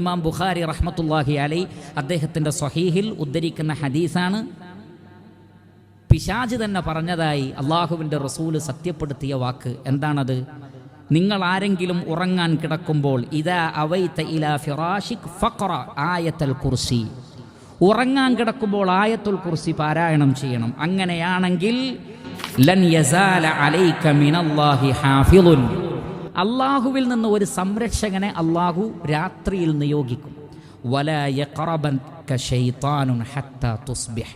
ഇമാം ബുഖാരി റഹ്മത്തുള്ളാഹി അലൈഹി അദ്ദേഹത്തിൻ്റെ സ്വഹീഹിൽ ഉദ്ധരിക്കുന്ന ഹദീസാണ്. പിശാച് തന്നെ പറഞ്ഞതായി അള്ളാഹുവിൻ്റെ റസൂല് സത്യപ്പെടുത്തിയ വാക്ക് എന്താണത്? നിങ്ങൾ ആരെങ്കിലും ഉറങ്ങാൻ കിടക്കുമ്പോൾ ഇദാ അവൈത ഇലാ ഫിറാഷിക് ഫഖറ ആയത്തുൽ കുർസി, ഉറങ്ങാൻ കിടക്കുമ്പോൾ ആയത്തുൽ കുർസി പാരായണം ചെയ്യണം. അങ്ങനെയാണെങ്കിൽ ലൻ യസാല അലൈക മിനല്ലാഹി ഹാഫിളുൻ, അള്ളാഹുവിൽ നിന്ന് ഒരു സംരക്ഷകനെ അള്ളാഹു രാത്രിയിൽ നിയോഗിക്കും. വലാ യഖറബക ശൈത്താനുൻ ഹത്താ തുസ്ബിഹ്,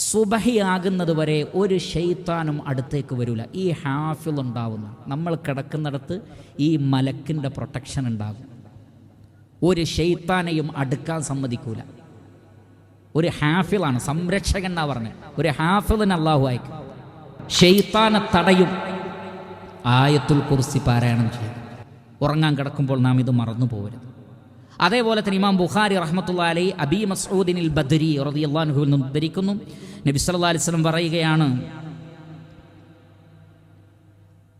സുബഹിയാകുന്നത് വരെ ഒരു ശൈത്താനും അടുത്തേക്ക് വരില്ല. ഈ ഹാഫിൾ ഉണ്ടാവുന്ന, നമ്മൾ കിടക്കുന്നിടത്ത് ഈ മലക്കിൻ്റെ പ്രൊട്ടക്ഷൻ ഉണ്ടാകും. ഒരു ശൈത്താനെയും അടുക്കാൻ സമ്മതിക്കൂല. ഒരു ഹാഫിളാണ്, സംരക്ഷകൻ എന്നാ പറഞ്ഞത്. ഒരു ഹാഫിളിന് അള്ളാഹു അയക്കും, ശൈത്താനെ തടയും. ആയത്തുൽ കുർസി പാരായണം ചെയ്യും. ഉറങ്ങാൻ കിടക്കുമ്പോൾ നാം ഇത് മറന്നു പോകരുത്. അതേപോലെ തന്നെ ഇമാം ബുഖാരി റഹ്മത്തുള്ളാഹി അലൈഹി അബീ മസ്ഊദിനിൽ ബദരി റളിയല്ലാഹു അൻഹുവിൽ നിന്ന് ഉദ്ധരിക്കുന്നു. നബി സല്ലല്ലാഹു അലൈഹി വസല്ലം പറയുകയാണ്,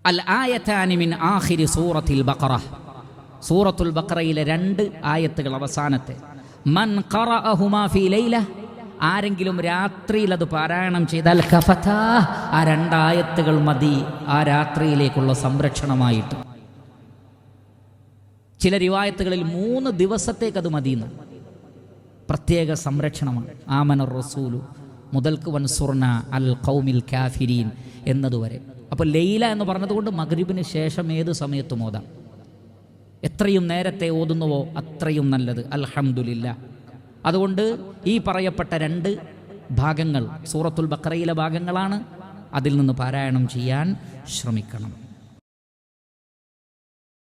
അൽ ആയതാനി മിൻ ആഖിരി സൂറത്തുൽ ബഖറ, സൂറത്തുൽ ബഖറയിലെ 2 ആയത്തുകൾ അവസാനത്തെ, മൻ ഖറഅഹുമാ ഫീ ലൈല, ആരെങ്കിലും രാത്രിയിൽ അത് പാരായണം ചെയ്താൽ കഫതാ, ആ 2 ആയത്തുകൾ മതി ആ രാത്രിയിലേക്കുള്ള സംരക്ഷണമായിട്ട്. ചില റിവായത്തുകളിൽ 3 ദിവസത്തേക്ക് അത് മതിയെന്ന്. പ്രത്യേക സംരക്ഷണമാണ്. ആമനർ റസൂലു മുതൽക്ക് വൻസുർന അൽ ഖൗമിൽ കാഫിരീൻ എന്നതുവരെ. അപ്പോൾ ലൈല എന്ന് പറഞ്ഞതുകൊണ്ട് മഗ്രിബിന് ശേഷം ഏത് സമയത്തും ഓതാം. എത്രയും നേരത്തെ ഓതുന്നുവോ അത്രയും നല്ലത്. അൽഹംദുലില്ലാഹ്. അതുകൊണ്ട് ഈ പറയപ്പെട്ട 2 ഭാഗങ്ങൾ സൂറത്തുൽ ബഖറയിലെ ഭാഗങ്ങളാണ്. അതിൽ നിന്ന് പാരായണം ചെയ്യാൻ ശ്രമിക്കണം.